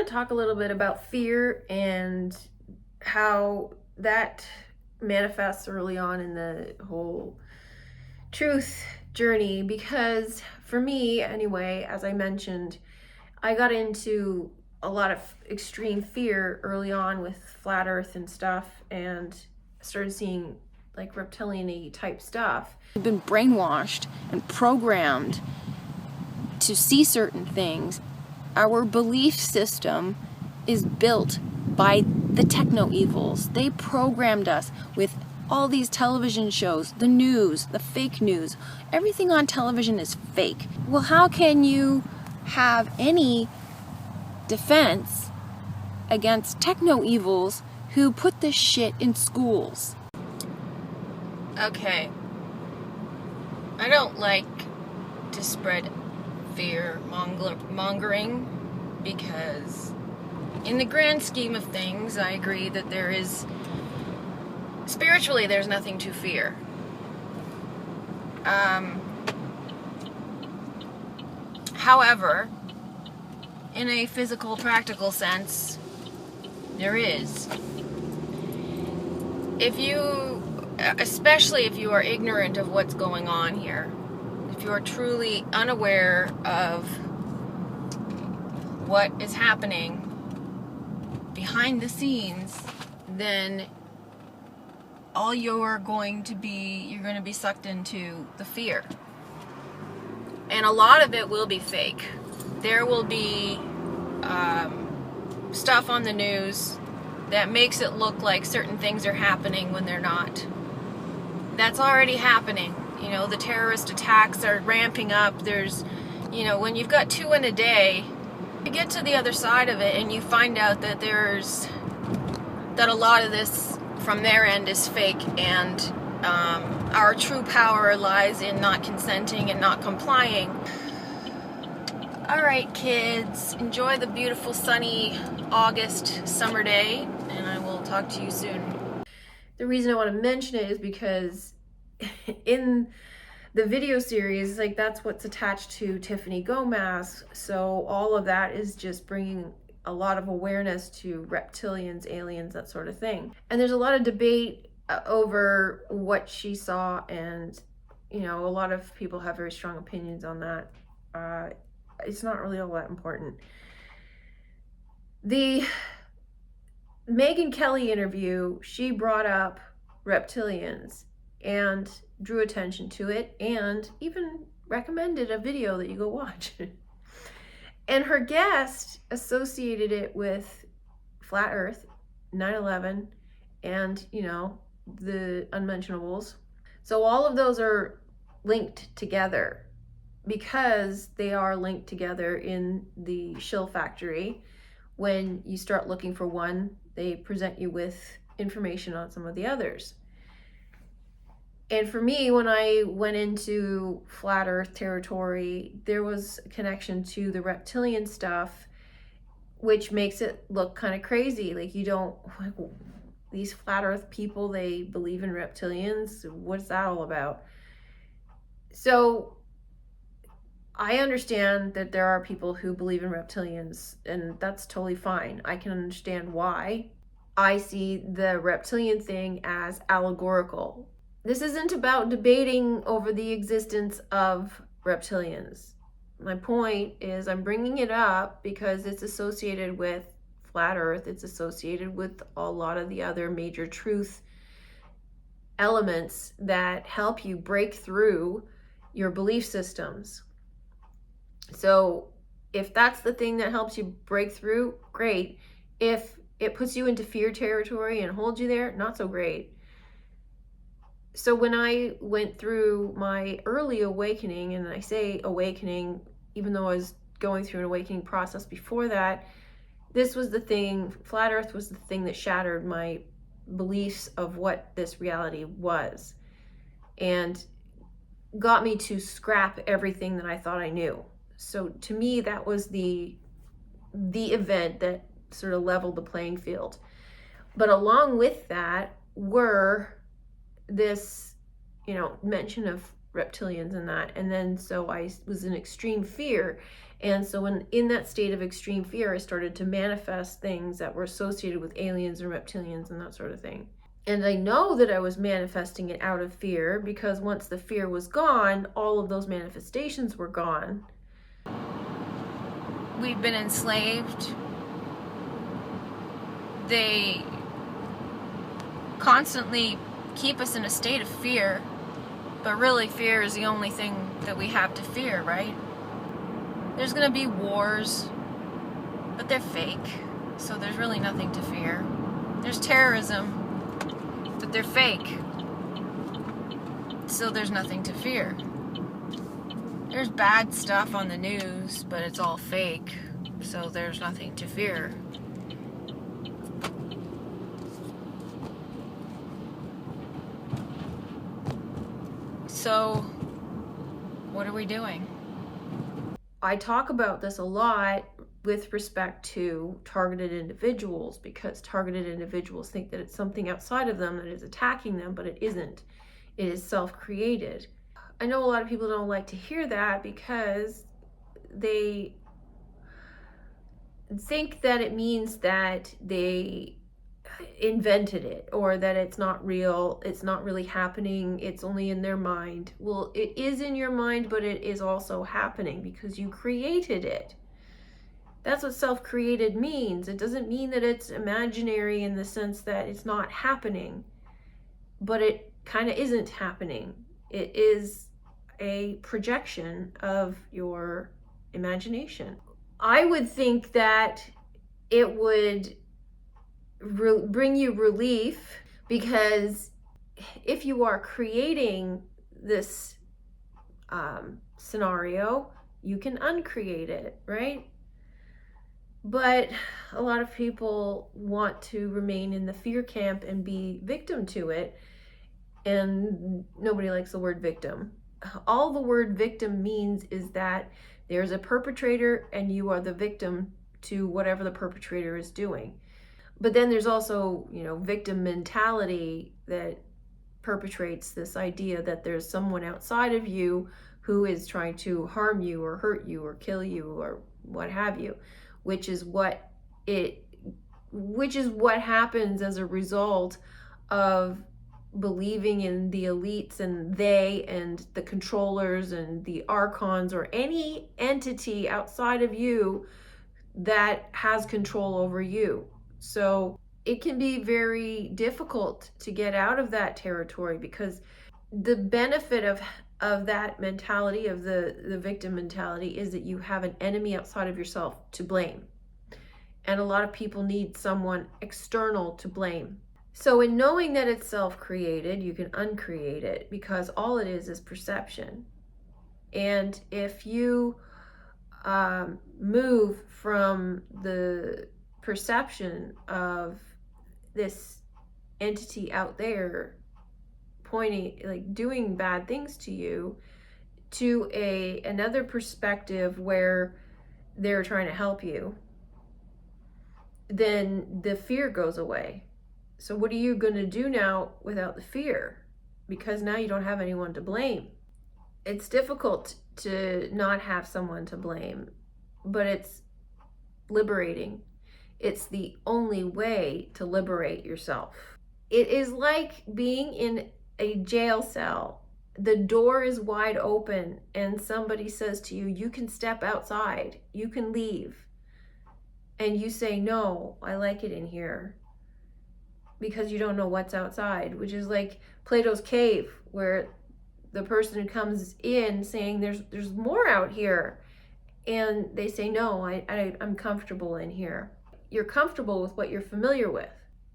to talk a little bit about fear and how that manifests early on in the whole truth journey, because for me anyway, as I mentioned, I got into a lot of extreme fear early on with flat earth and stuff, and started seeing like reptilian-y type stuff. We've been brainwashed and programmed to see certain things. Our belief system is built by the techno-evils. They programmed us with all these television shows, the news, the fake news. Everything on television is fake. Well, how can you have any defense against techno-evils who put this shit in schools? Okay. I don't like to spread fear mongering, because in the grand scheme of things, I agree that spiritually there's nothing to fear. However, in a physical, practical sense, there is. Especially if you are ignorant of what's going on here, if you are truly unaware of what is happening behind the scenes, then you're going to be sucked into the fear. And a lot of it will be fake. There will be stuff on the news that makes it look like certain things are happening when they're not. That's already happening. You know, the terrorist attacks are ramping up. There's, when you've got 2 in a day, you get to the other side of it and you find out that that a lot of this from their end is fake, and our true power lies in not consenting and not complying. All right, kids, enjoy the beautiful sunny August summer day, and I will talk to you soon. The reason I want to mention it is because in the video series, like, that's what's attached to Tiffany Gomez. So all of that is just bringing a lot of awareness to reptilians, aliens, that sort of thing. And there's a lot of debate over what she saw, and a lot of people have very strong opinions on that. It's not really all that important. The Megyn Kelly interview, she brought up reptilians and drew attention to it, and even recommended a video that you go watch. And her guest associated it with flat earth, 9/11, and the unmentionables. So all of those are linked together, because they are linked together in the shill factory. When you start looking for one, they present you with information on some of the others. And for me, when I went into flat earth territory, there was a connection to the reptilian stuff, which makes it look kind of crazy. Like, these flat earth people, they believe in reptilians. What's that all about? So I understand that there are people who believe in reptilians, and that's totally fine. I can understand why. I see the reptilian thing as allegorical. This isn't about debating over the existence of reptilians. My point is, I'm bringing it up because it's associated with flat earth. It's associated with a lot of the other major truth elements that help you break through your belief systems. So if that's the thing that helps you break through, great. If it puts you into fear territory and holds you there, not so great. So when I went through my early awakening, and I say awakening, even though I was going through an awakening process before that, this was the thing, flat earth was the thing that shattered my beliefs of what this reality was, and got me to scrap everything that I thought I knew. So to me, that was the event that sort of leveled the playing field. But along with that were this, mention of reptilians and that. And then so I was in extreme fear. And so in that state of extreme fear, I started to manifest things that were associated with aliens and reptilians and that sort of thing. And I know that I was manifesting it out of fear, because once the fear was gone, all of those manifestations were gone. We've been enslaved. They constantly keep us in a state of fear, but really fear is the only thing that we have to fear, right? There's gonna be wars, but they're fake, so there's really nothing to fear. There's terrorism, but they're fake, so there's nothing to fear. There's bad stuff on the news, but it's all fake, so there's nothing to fear. So, what are we doing? I talk about this a lot with respect to targeted individuals, because targeted individuals think that it's something outside of them that is attacking them, but it isn't. It is self-created. I know a lot of people don't like to hear that, because they think that it means that they invented it, or that it's not real, it's not really happening, it's only in their mind. Well, it is in your mind, but it is also happening because you created it. That's what self-created means. It doesn't mean that it's imaginary in the sense that it's not happening, but it kind of isn't happening. It is a projection of your imagination. I would think that it would bring you relief, because if you are creating this scenario, you can uncreate it, right? But a lot of people want to remain in the fear camp and be victim to it, and nobody likes the word victim. All the word victim means is that there's a perpetrator and you are the victim to whatever the perpetrator is doing. But then there's also, victim mentality that perpetrates this idea that there's someone outside of you who is trying to harm you or hurt you or kill you or what have you, which is what happens as a result of believing in the elites and they and the controllers and the archons or any entity outside of you that has control over you. So it can be very difficult to get out of that territory, because the benefit of that mentality, of the victim mentality, is that you have an enemy outside of yourself to blame. And a lot of people need someone external to blame. So in knowing that it's self-created, you can uncreate it, because all it is perception. And if you move from the perception of this entity out there pointing, like doing bad things to you, to another perspective where they're trying to help you, then the fear goes away. So what are you going to do now without the fear? Because now you don't have anyone to blame. It's difficult to not have someone to blame, but it's liberating. It's the only way to liberate yourself. It is like being in a jail cell. The door is wide open and somebody says to you, you can step outside, you can leave. And you say, no, I like it in here, because you don't know what's outside, which is like Plato's cave, where the person who comes in saying there's more out here, and they say, no, I'm comfortable in here. You're comfortable with what you're familiar with.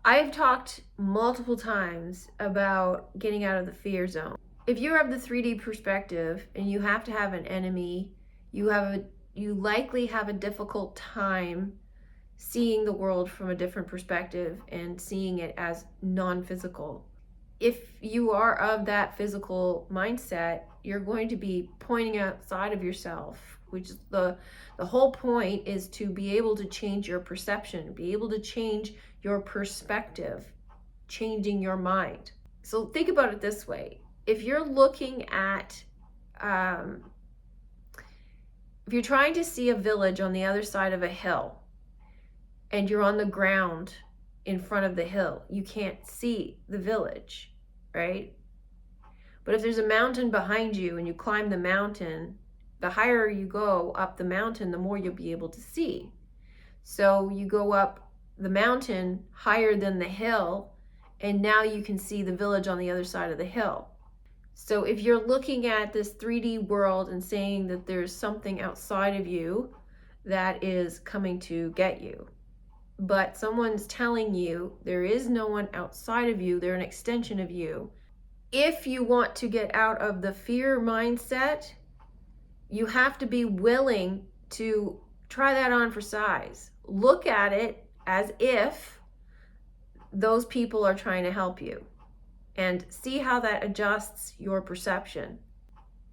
I've talked multiple times about getting out of the fear zone. If you have the 3D perspective and you have to have an enemy, you likely have a difficult time seeing the world from a different perspective and seeing it as non-physical. If you are of that physical mindset, you're going to be pointing outside of yourself, which is the whole point, is to be able to change your perception, be able to change your perspective, changing your mind. So think about it this way. If you're looking at if you're trying to see a village on the other side of a hill and you're on the ground in front of the hill, you can't see the village, right? But if there's a mountain behind you and you climb the mountain, the higher you go up the mountain, the more you'll be able to see. So you go up the mountain higher than the hill, and now you can see the village on the other side of the hill. So if you're looking at this 3D world and saying that there's something outside of you that is coming to get you, but someone's telling you there is no one outside of you, they're an extension of you. If you want to get out of the fear mindset, you have to be willing to try that on for size. Look at it as if those people are trying to help you, and see how that adjusts your perception.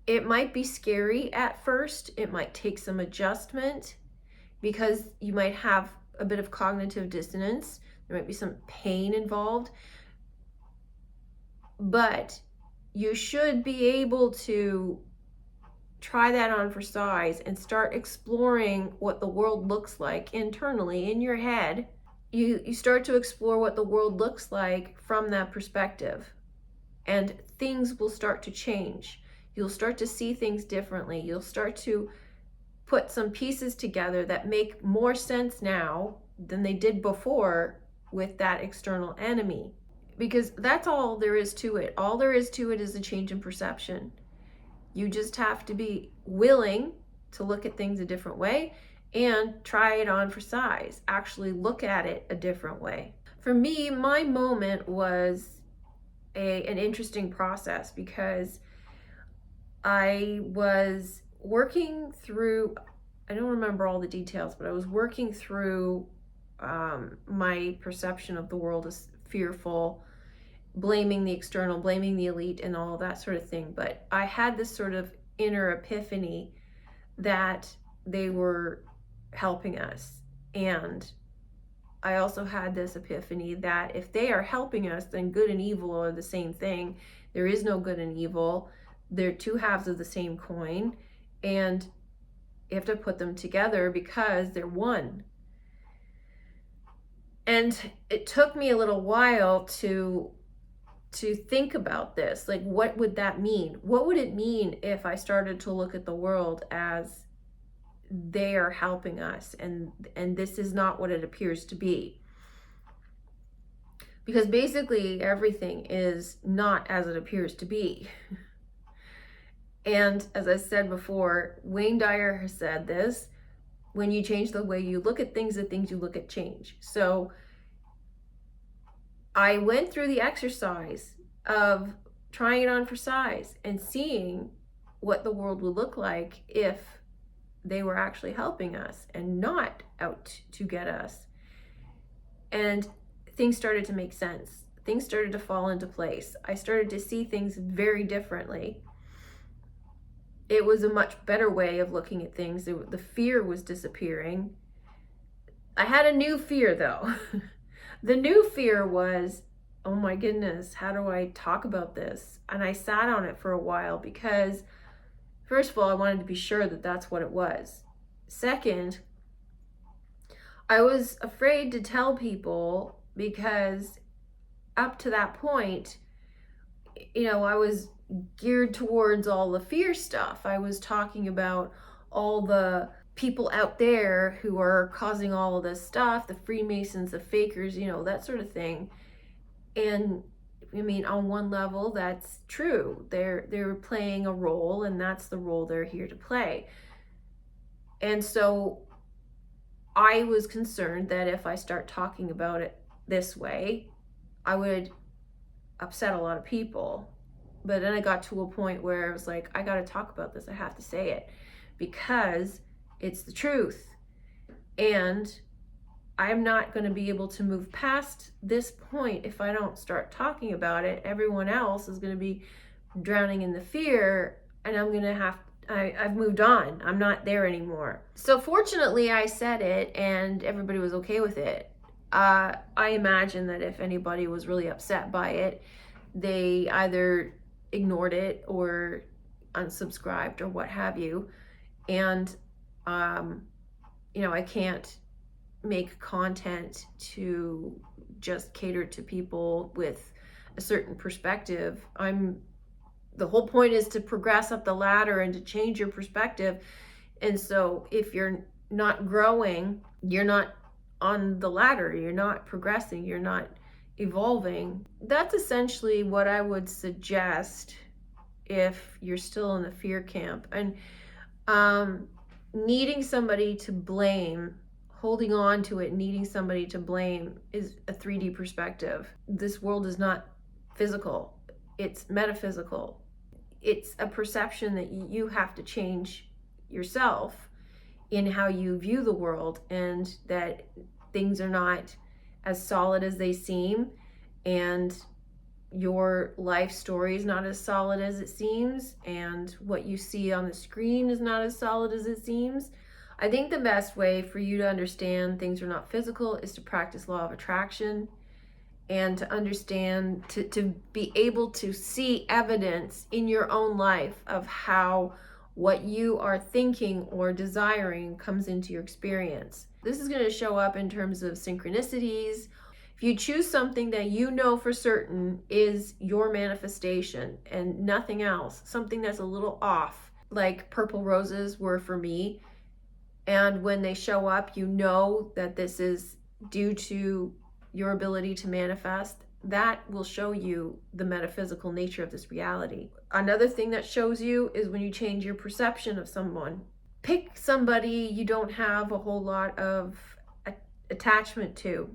It might be scary at first. It might take some adjustment because you might have a bit of cognitive dissonance. There might be some pain involved. But you should be able to try that on for size and start exploring what the world looks like internally in your head. You start to explore what the world looks like from that perspective, and things will start to change. You'll start to see things differently. You'll start to put some pieces together that make more sense now than they did before with that external enemy. Because that's all there is to it. All there is to it is a change in perception. You just have to be willing to look at things a different way and try it on for size. Actually look at it a different way. For me, my moment was an interesting process, because I was working through, I don't remember all the details, but I was working through my perception of the world as fearful, blaming the external, blaming the elite, and all of that sort of thing. But I had this sort of inner epiphany that they were helping us. And I also had this epiphany that if they are helping us, then good and evil are the same thing. There is no good and evil. They're two halves of the same coin, and you have to put them together because they're one. And it took me a little while to think about this. Like, what would that mean? What would it mean if I started to look at the world as they are helping us, and this is not what it appears to be? Because basically everything is not as it appears to be. And as I said before, Wayne Dyer has said this: when you change the way you look at things, the things you look at change. So I went through the exercise of trying it on for size and seeing what the world would look like if they were actually helping us and not out to get us. And things started to make sense. Things started to fall into place. I started to see things very differently. It was a much better way of looking at things. The fear was disappearing. I had a new fear though. The new fear was, oh my goodness, how do I talk about this? And I sat on it for a while because, first of all, I wanted to be sure that that's what it was. Second, I was afraid to tell people because up to that point, I was geared towards all the fear stuff. I was talking about all the people out there who are causing all of this stuff, the Freemasons, the fakers, that sort of thing. And I mean, on one level, that's true. They're playing a role, and that's the role they're here to play. And so I was concerned that if I start talking about it this way, I would upset a lot of people. But then I got to a point where I was like, I got to talk about this. I have to say it because it's the truth. And I'm not going to be able to move past this point if I don't start talking about it. Everyone else is going to be drowning in the fear, and I'm going to I've moved on. I'm not there anymore. So fortunately I said it and everybody was okay with it. I imagine that if anybody was really upset by it, they either ignored it or unsubscribed or what have you. And, you know, I can't make content to just cater to people with a certain perspective. The whole point is to progress up the ladder and to change your perspective. And so if you're not growing, you're not on the ladder, you're not progressing, you're not evolving. That's essentially what I would suggest if you're still in the fear camp. And needing somebody to blame, holding on to it, needing somebody to blame is a 3D perspective. This world is not physical, it's metaphysical. It's a perception that you have to change yourself in how you view the world, and that things are not as solid as they seem, and your life story is not as solid as it seems, and what you see on the screen is not as solid as it seems. I think the best way for you to understand things are not physical is to practice law of attraction, and to understand, to be able to see evidence in your own life of how what you are thinking or desiring comes into your experience. This is going to show up in terms of synchronicities. If you choose something that you know for certain is your manifestation and nothing else, something that's a little off, like purple roses were for me, and when they show up, you know that this is due to your ability to manifest, that will show you the metaphysical nature of this reality. Another thing that shows you is when you change your perception of someone. Pick somebody you don't have a whole lot of attachment to,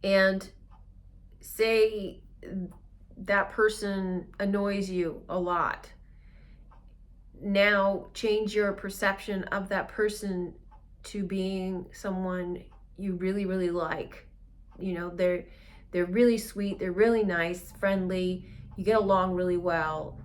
and say that person annoys you a lot. Now change your perception of that person to being someone you really, really like. You know, they're really sweet, they're really nice, friendly, you get along really well.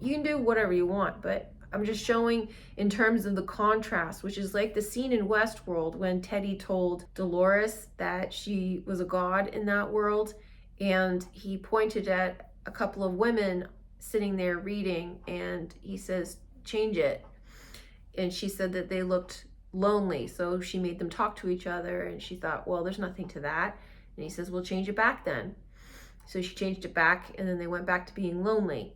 You can do whatever you want, but I'm just showing in terms of the contrast, which is like the scene in Westworld when Teddy told Dolores that she was a god in that world, and he pointed at a couple of women sitting there reading, and he says, change it. And she said that they looked lonely, so she made them talk to each other, and she thought, well, there's nothing to that. And he says, well, change it back then. So she changed it back, and then they went back to being lonely.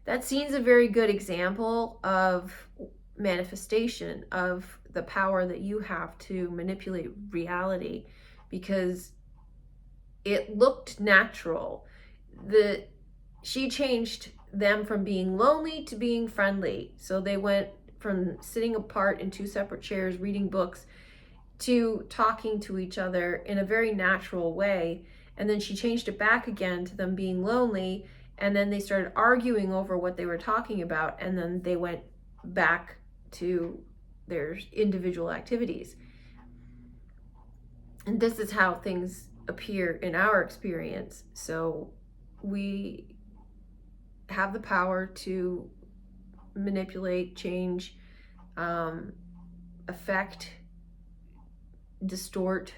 That scene's a very good example of manifestation, of the power that you have to manipulate reality, because it looked natural. She changed them from being lonely to being friendly. So they went from sitting apart in two separate chairs reading books to talking to each other in a very natural way. And then she changed it back again to them being lonely, and then they started arguing over what they were talking about, and then they went back to their individual activities. And this is how things appear in our experience. So we have the power to manipulate, change, affect, distort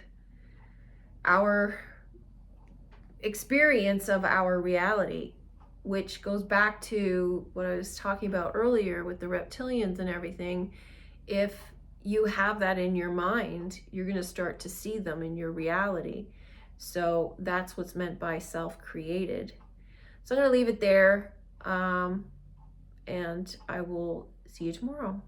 our experience of our reality, which goes back to what I was talking about earlier with the reptilians and everything. If you have that in your mind, you're going to start to see them in your reality. So that's what's meant by self-created. So I'm going to leave it there, and I will see you tomorrow.